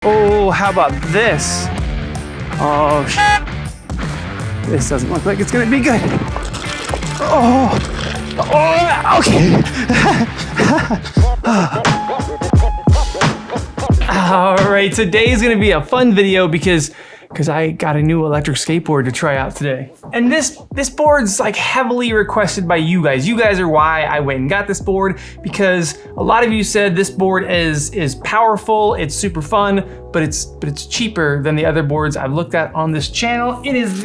Oh, how about this? Oh, this doesn't look like it's gonna be good. Oh, okay. All right, today's gonna be a fun video because I got a new electric skateboard to try out today. And this board's like heavily requested by you guys. You guys are why I went and got this board, because a lot of you said this board is powerful, it's super fun, but it's cheaper than the other boards I've looked at on this channel. It is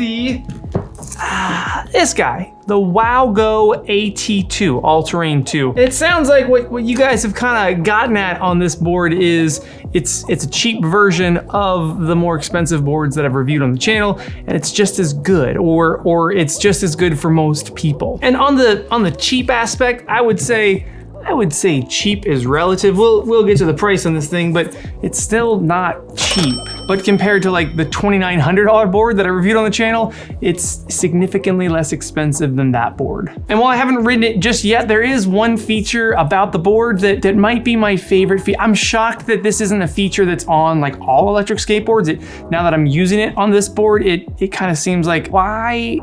this guy, the WOWGO AT2 All-Terrain 2. It sounds like what you guys have kind of gotten at on this board is it's a cheap version of the more expensive boards that I've reviewed on the channel, and it's just as good, or it's just as good for most people. And on the cheap aspect, I would say cheap is relative. We'll get to the price on this thing, but it's still not cheap. But compared to like the $2,900 board that I reviewed on the channel, it's significantly less expensive than that board. And while I haven't ridden it just yet, there is one feature about the board that might be my favorite feature. I'm shocked that this isn't a feature that's on like all electric skateboards. Now that I'm using it on this board, it kind of seems like, why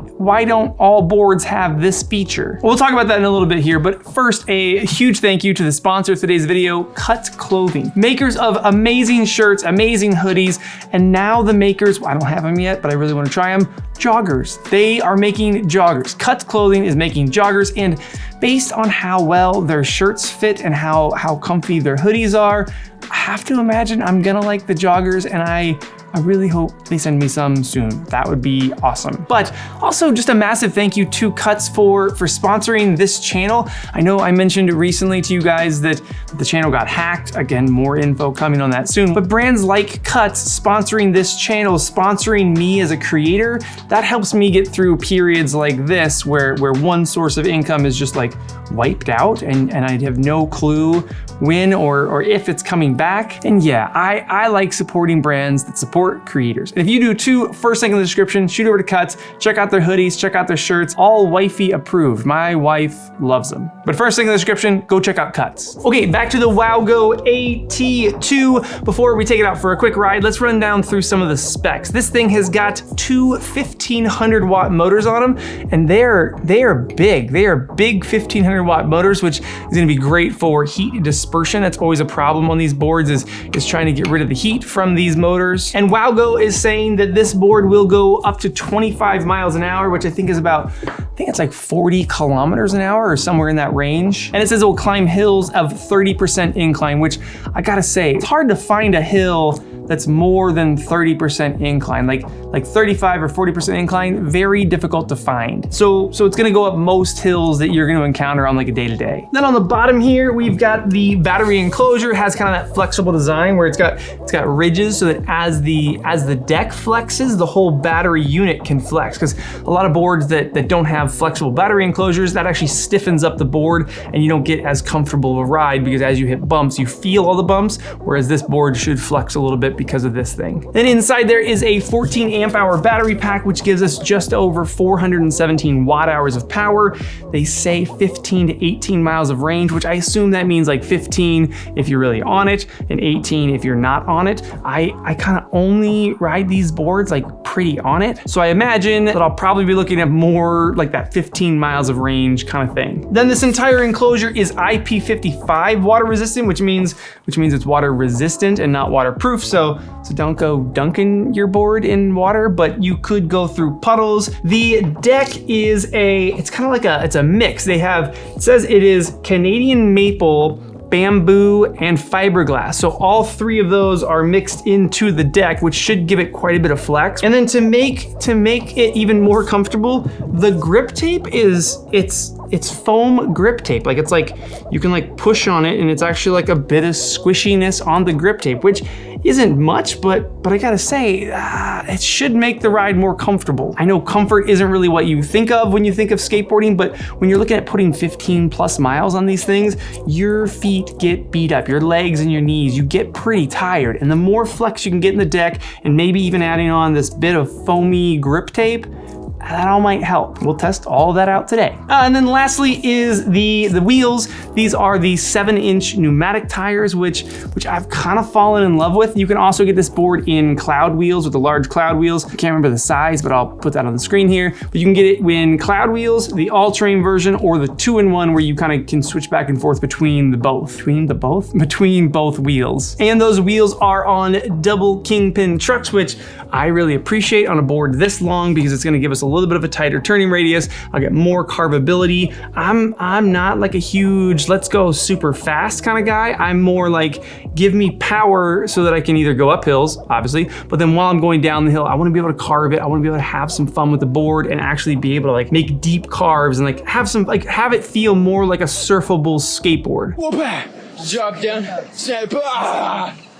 don't all boards have this feature? We'll talk about that in a little bit here, but first, a huge thank you to the sponsor of today's video, Cuts Clothing. Makers of amazing shirts, amazing hoodies, and now the makers, I don't have them yet, but I really want to try them, joggers. They are making joggers. Cuts Clothing is making joggers, and based on how well their shirts fit and how comfy their hoodies are, I have to imagine I'm gonna like the joggers, and I really hope they send me some soon. That would be awesome. But also just a massive thank you to Cuts for sponsoring this channel. I know I mentioned recently to you guys that the channel got hacked. Again, more info coming on that soon. But brands like Cuts sponsoring this channel, sponsoring me as a creator, that helps me get through periods like this where one source of income is just like wiped out and I have no clue when or if it's coming back. And yeah, I like supporting brands that support creators. And if you do too, first link in the description, shoot over to Cuts, check out their hoodies, check out their shirts, all wifey approved. My wife loves them. But first link in the description, go check out Cuts. Okay, back to the WOWGO AT2. Before we take it out for a quick ride, let's run down through some of the specs. This thing has got two 1500 watt motors on them, and they are big. They are big 1500 watt motors, which is gonna be great for heat dispersion. That's always a problem on these boards is trying to get rid of the heat from these motors. And WOWGO is saying that this board will go up to 25 miles an hour, which I think is about, it's like 40 kilometers an hour or somewhere in that range. And it says it will climb hills of 30% incline, which I gotta say, it's hard to find a hill that's more than 30% incline, like 35 or 40% incline, very difficult to find. So it's gonna go up most hills that you're gonna encounter on like a day-to-day. Then on the bottom here, we've got the battery enclosure. It has kind of that flexible design where it's got ridges so that as the deck flexes, the whole battery unit can flex. Because a lot of boards that don't have flexible battery enclosures, that actually stiffens up the board and you don't get as comfortable of a ride because as you hit bumps, you feel all the bumps, whereas this board should flex a little bit because of this thing. Then inside there is a 14 amp hour battery pack, which gives us just over 417 watt hours of power. They say 15 to 18 miles of range, which I assume that means like 15 if you're really on it and 18 if you're not on it. I kind of only ride these boards like pretty on it. So I imagine that I'll probably be looking at more like that 15 miles of range kind of thing. Then this entire enclosure is IP55 water resistant, which means it's water resistant and not waterproof. So don't go dunking your board in water, but you could go through puddles. The deck is it's kind of like it's a mix. It says it is Canadian maple, bamboo, and fiberglass. So all three of those are mixed into the deck, which should give it quite a bit of flex. And then to make it even more comfortable, the grip tape it's foam grip tape. Like it's like you can like push on it and it's actually like a bit of squishiness on the grip tape, which isn't much, but I gotta say, it should make the ride more comfortable. I know comfort isn't really what you think of when you think of skateboarding, but when you're looking at putting 15 plus miles on these things, your feet get beat up, your legs and your knees, you get pretty tired. And the more flex you can get in the deck, and maybe even adding on this bit of foamy grip tape, that all might help. We'll test all of that out today. And then lastly is the wheels. These are the 7-inch pneumatic tires, which I've kind of fallen in love with. You can also get this board in cloud wheels with the large cloud wheels. I can't remember the size, but I'll put that on the screen here. But you can get it in cloud wheels, the all-terrain version, or the 2-in-1 where you kind of can switch back and forth between both wheels. And those wheels are on double kingpin trucks, which I really appreciate on a board this long because it's gonna give us a little bit of a tighter turning radius. I'll get more carvability. I'm not like a huge let's go super fast kind of guy. I'm more like give me power so that I can either go up hills, obviously, but then while I'm going down the hill, I wanna be able to carve it. I wanna be able to have some fun with the board and actually be able to like make deep carves and like have it feel more like a surfable skateboard. Whoop, drop down, snap,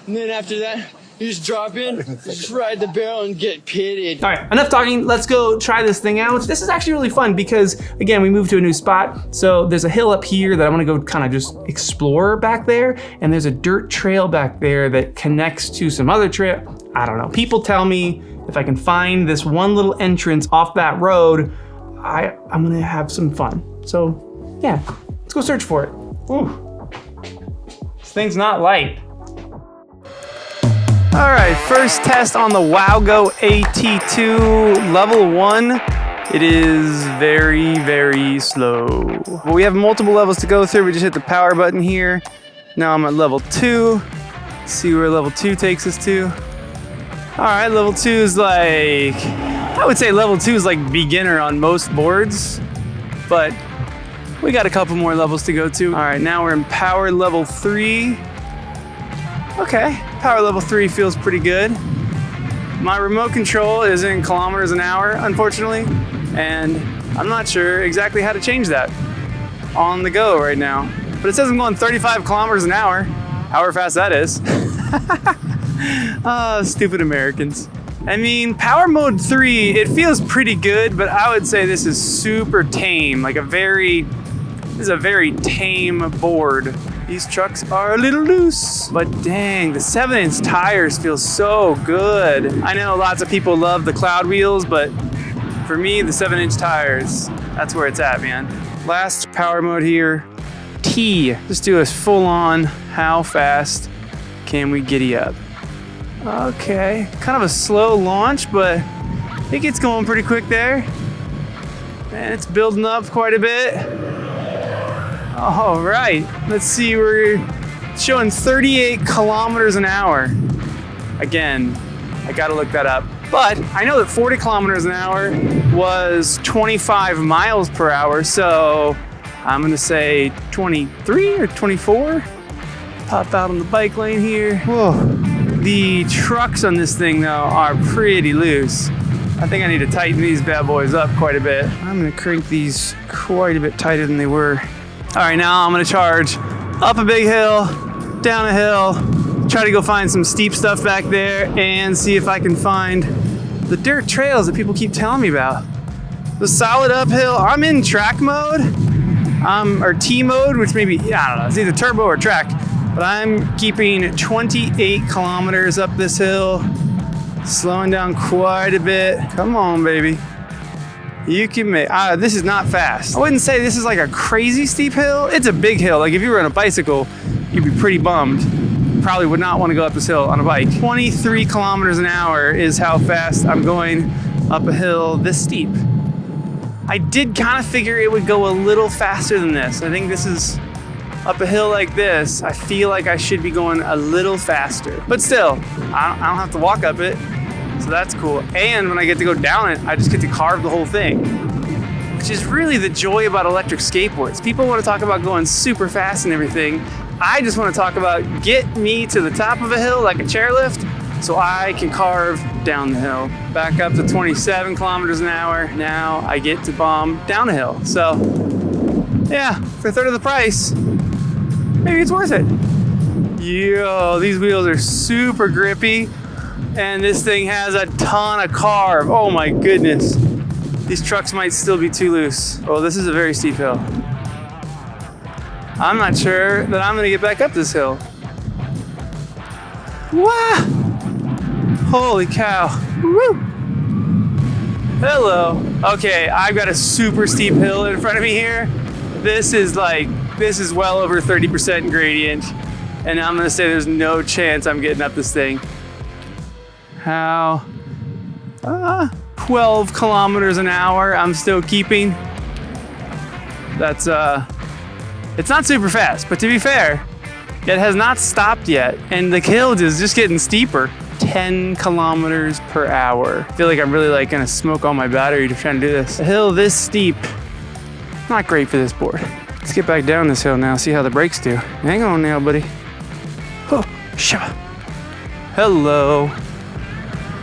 and then after that, you just drop in, just ride the barrel and get pitted. All right, enough talking. Let's go try this thing out. This is actually really fun because, again, we moved to a new spot. So there's a hill up here that I'm gonna go kind of just explore back there. And there's a dirt trail back there that connects to some other trail. I don't know. People tell me if I can find this one little entrance off that road, I'm gonna have some fun. So yeah, let's go search for it. Ooh, this thing's not light. All right, first test on the WOWGO AT2 level 1. It is very, very slow. But we have multiple levels to go through. We just hit the power button here. Now I'm at level 2. Let's see where level 2 takes us to. All right, level 2 is like, I would say level 2 is like beginner on most boards, but we got a couple more levels to go to. All right, now we're in power level 3. Okay, power level 3 feels pretty good. My remote control is in kilometers an hour, unfortunately, and I'm not sure exactly how to change that on the go right now. But it says I'm going 35 kilometers an hour, however fast that is. Oh, stupid Americans. I mean, power mode 3, it feels pretty good, but I would say this is super tame, like this is a very tame board. These trucks are a little loose, but dang, the 7-inch tires feel so good. I know lots of people love the cloud wheels, but for me, the 7-inch tires, that's where it's at, man. Last power mode here, T. Just do a full on, how fast can we giddy up? Okay, kind of a slow launch, but it gets going pretty quick there. And it's building up quite a bit. All right, let's see, we're showing 38 kilometers an hour. Again, I gotta look that up. But I know that 40 kilometers an hour was 25 miles per hour, so I'm gonna say 23 or 24. Pop out on the bike lane here. Whoa. The trucks on this thing though are pretty loose. I think I need to tighten these bad boys up quite a bit. I'm gonna crank these quite a bit tighter than they were. All right, now I'm gonna charge up a big hill, down a hill, try to go find some steep stuff back there and see if I can find the dirt trails that people keep telling me about. The solid uphill, I'm in track mode, or T mode, which maybe, I don't know, it's either turbo or track, but I'm keeping 28 kilometers up this hill, slowing down quite a bit. Come on, baby. You can make, this is not fast. I wouldn't say this is like a crazy steep hill. It's a big hill. Like if you were on a bicycle, you'd be pretty bummed. Probably would not want to go up this hill on a bike. 23 kilometers an hour is how fast I'm going up a hill this steep. I did kind of figure it would go a little faster than this. I think this is up a hill like this. I feel like I should be going a little faster, but still, I don't have to walk up it. So that's cool. And when I get to go down it, I just get to carve the whole thing, which is really the joy about electric skateboards. People want to talk about going super fast and everything. I just want to talk about get me to the top of a hill like a chairlift so I can carve down the hill. Back up to 27 kilometers an hour. Now I get to bomb down a hill. So yeah, for a third of the price, maybe it's worth it. Yo, these wheels are super grippy. And this thing has a ton of carve. Oh my goodness. These trucks might still be too loose. Oh, this is a very steep hill. I'm not sure that I'm gonna get back up this hill. Wow! Holy cow. Woo! Hello. Okay, I've got a super steep hill in front of me here. This is well over 30% gradient. And I'm gonna say there's no chance I'm getting up this thing. How? 12 kilometers an hour I'm still keeping. That's, it's not super fast, but to be fair, it has not stopped yet. And the hill is just getting steeper. 10 kilometers per hour. I feel like I'm really gonna smoke all my battery to try to do this. A hill this steep, not great for this board. Let's get back down this hill now, see how the brakes do. Hang on now, buddy. Oh, shabba. Hello.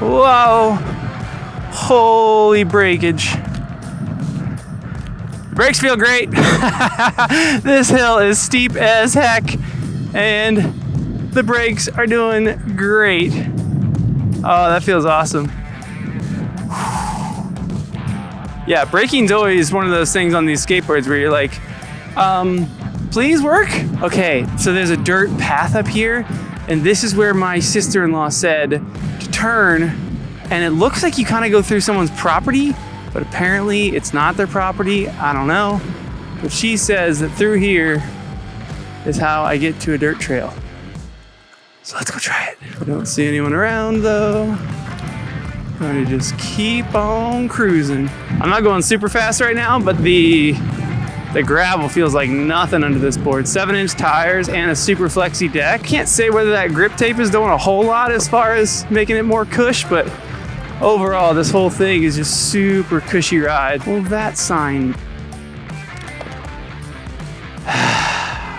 Whoa. Holy breakage. Brakes feel great. This hill is steep as heck, and the brakes are doing great. Oh, that feels awesome. Yeah, braking's always one of those things on these skateboards where you're like, please work? Okay, so there's a dirt path up here, and this is where my sister-in-law said to turn, and it looks like you kind of go through someone's property, but apparently it's not their property. I don't know. But she says that through here is how I get to a dirt trail. So let's go try it. I don't see anyone around though. I'm gonna just keep on cruising. I'm not going super fast right now, but the gravel feels like nothing under this board. 7-inch tires and a super flexy deck. Can't say whether that grip tape is doing a whole lot as far as making it more cush, but overall, this whole thing is just super cushy ride. Well, that sign.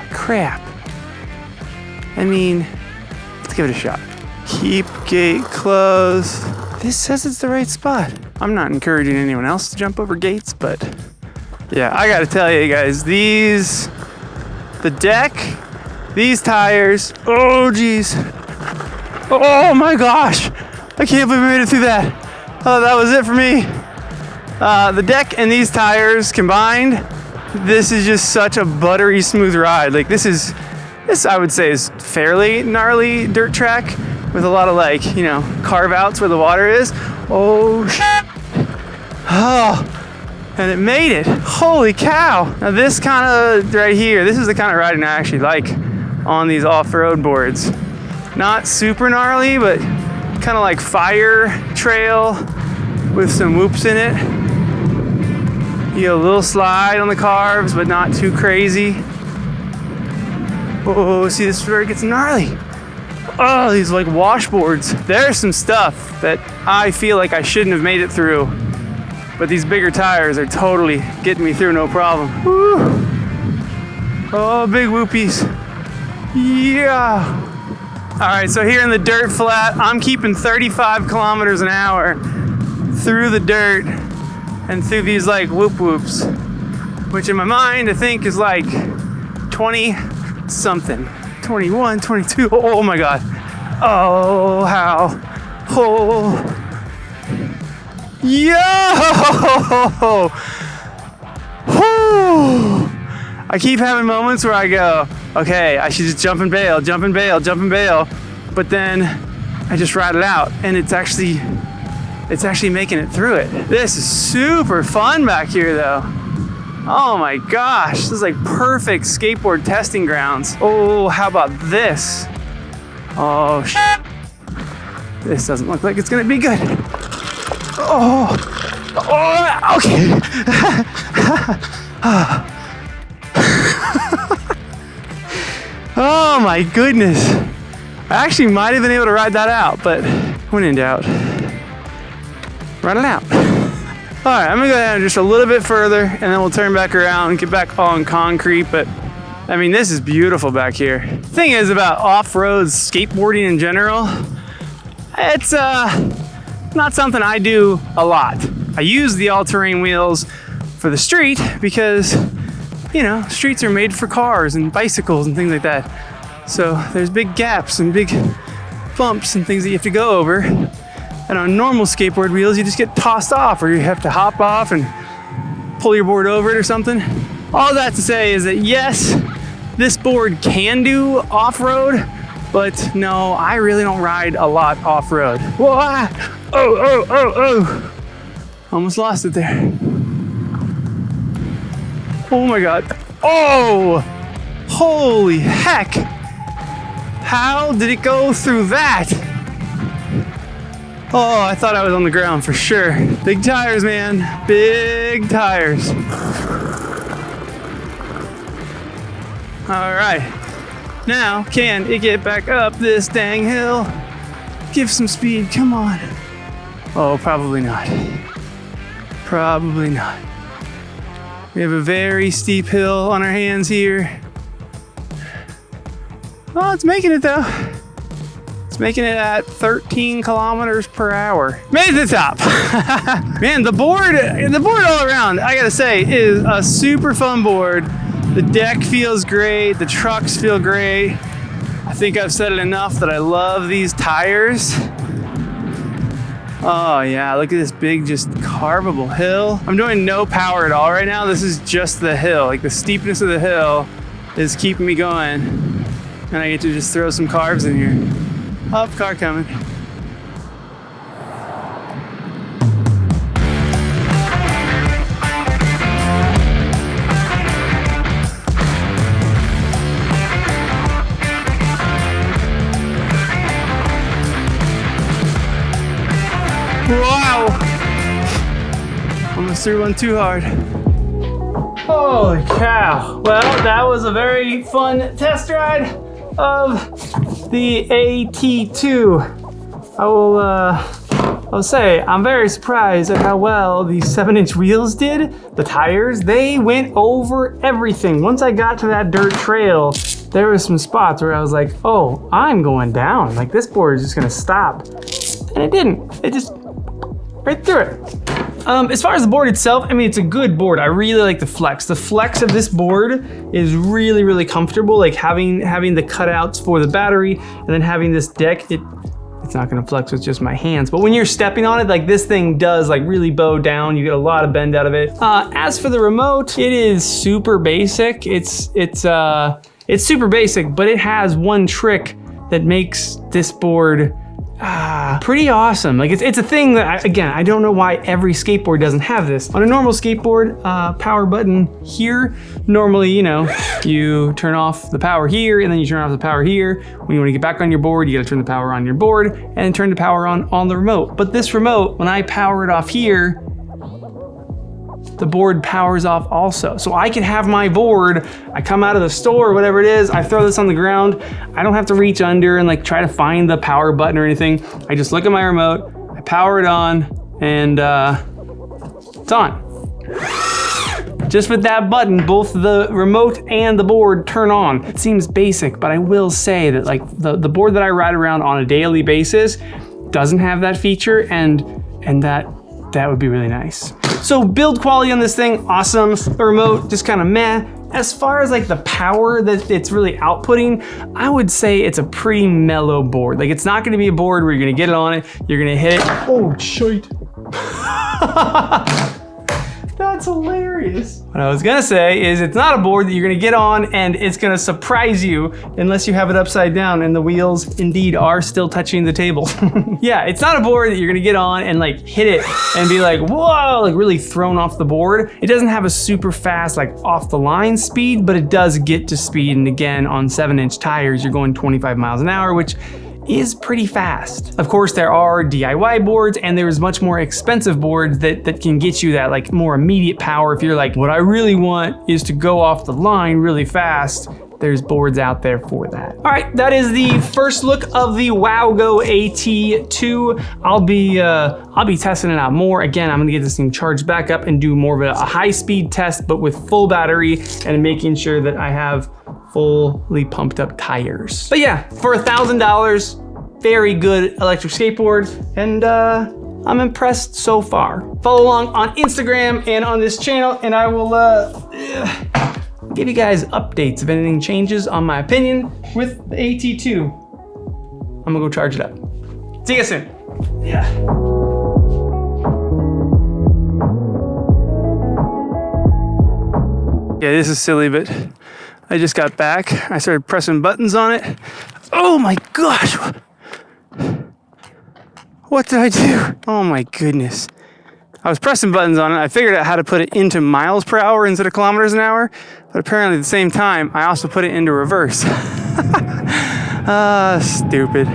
Crap. I mean, let's give it a shot. Keep gate closed. This says it's the right spot. I'm not encouraging anyone else to jump over gates, but yeah, I gotta tell you guys, the deck, these tires, oh geez. Oh my gosh. I can't believe we made it through that. Oh, that was it for me. The deck and these tires combined, this is just such a buttery smooth ride. Like this I would say is fairly gnarly dirt track with a lot of carve outs where the water is. Oh shit. Oh, and it made it. Holy cow. Now this kind of right here, this is the kind of riding I actually like on these off-road boards. Not super gnarly, but kind of like fire trail with some whoops in it. You know, a little slide on the carves, but not too crazy. Oh, see, this is where it gets gnarly. Oh, these washboards. There's some stuff that I feel like I shouldn't have made it through, but these bigger tires are totally getting me through no problem. Woo. Oh, big whoopies. Yeah. All right, so here in the dirt flat, I'm keeping 35 kilometers an hour through the dirt and through these whoop whoops, which in my mind I think is 20 something, 21, 22. Oh my God. Oh, how. Oh. Yo! Whew. I keep having moments where I go, okay, I should just jump and bail, but then I just ride it out, and it's actually making it through it. This is super fun back here though. Oh my gosh, this is perfect skateboard testing grounds. Oh, how about this? Oh shit. This doesn't look like it's gonna be good. Oh, okay. Oh my goodness. I actually might have been able to ride that out, but when in doubt, run it out. All right, I'm gonna go down just a little bit further and then we'll turn back around and get back on concrete, but I mean, this is beautiful back here. The thing is about off-road skateboarding in general, it's not something I do a lot. I use the all-terrain wheels for the street because, you know, streets are made for cars and bicycles and things like that. So there's big gaps and big bumps and things that you have to go over. And on normal skateboard wheels, you just get tossed off, or you have to hop off and pull your board over it or something. All that to say is that yes, this board can do off-road, but no, I really don't ride a lot off-road. Whoa, ah, oh. Almost lost it there. Oh my God. Oh, holy heck. How did it go through that? Oh, I thought I was on the ground for sure. Big tires, man. Big tires. All right. Now, can it get back up this dang hill? Give some speed, come on. Oh, probably not. Probably not. We have a very steep hill on our hands here. Oh, it's making it though. It's making it at 13 kilometers per hour. Made the top. Man, the board all around, I gotta say, is a super fun board. The deck feels great, the trucks feel great. I think I've said it enough that I love these tires. Oh yeah, look at this big, just carvable hill. I'm doing no power at all right now. This is just the hill. Like the steepness of the hill is keeping me going. And I get to just throw some carbs in here. Oh, car coming. Wow! Almost threw one too hard. Holy cow. Well, that was a very fun test ride of the AT2. I'll say, I'm very surprised at how well these 7-inch wheels did. The tires, they went over everything. Once I got to that dirt trail, there were some spots where I was like, oh, I'm going down. Like this board is just gonna stop. And it didn't. It just right through it. As far as the board itself, I mean, it's a good board. I really like the flex. The flex of this board is really, really comfortable. Like having the cutouts for the battery and then having this deck, it's not gonna flex with just my hands. But when you're stepping on it, like this thing does like really bow down. You get a lot of bend out of it. As for the remote, it is super basic. It's super basic, but it has one trick that makes this board pretty awesome. Like it's a thing that I don't know why every skateboard doesn't have this. On a normal skateboard, power button here, normally, you know, you turn off the power here and then you turn off the power here. When you want to get back on your board, you got to turn the power on your board and then turn the power on the remote. But this remote, when I power it off here, the board powers off also. So I can have my board, I come out of the store or whatever it is, I throw this on the ground, I don't have to reach under and like try to find the power button or anything. I just look at my remote, I power it on, and it's on. Just with that button, both the remote and the board turn on. It seems basic, but I will say that like the board that I ride around on a daily basis doesn't have that feature, and that would be really nice. So build quality on this thing, awesome. The remote, just kind of meh. As far as like the power that it's really outputting, I would say it's a pretty mellow board. Like it's not gonna be a board where you're gonna get it on it, you're gonna hit it. Oh, shite. That's hilarious. What I was gonna say is it's not a board that you're gonna get on and it's gonna surprise you unless you have it upside down and the wheels indeed are still touching the table. Yeah, it's not a board that you're gonna get on and like hit it and be like, whoa, like really thrown off the board. It doesn't have a super fast, like off the line speed, but it does get to speed. And again, on 7-inch tires, you're going 25 miles an hour, which is pretty fast. Of course, there are DIY boards and there's much more expensive boards that can get you that like more immediate power. If you're like, what I really want is to go off the line really fast, there's boards out there for that. All right, that is the first look of the WOWGO AT2. I'll be testing it out more. Again, I'm gonna get this thing charged back up and do more of a high-speed test, but with full battery and making sure that I have fully pumped up tires. But yeah, for $1,000, very good electric skateboard, and I'm impressed so far. Follow along on Instagram and on this channel, and I will give you guys updates if anything changes on my opinion with the AT2. I'm gonna go charge it up. See you soon. Yeah. Yeah, this is silly, but I just got back. I started pressing buttons on it. Oh my gosh. What did I do? Oh my goodness. I was pressing buttons on it. I figured out how to put it into miles per hour instead of kilometers an hour, but apparently at the same time, I also put it into reverse. Stupid.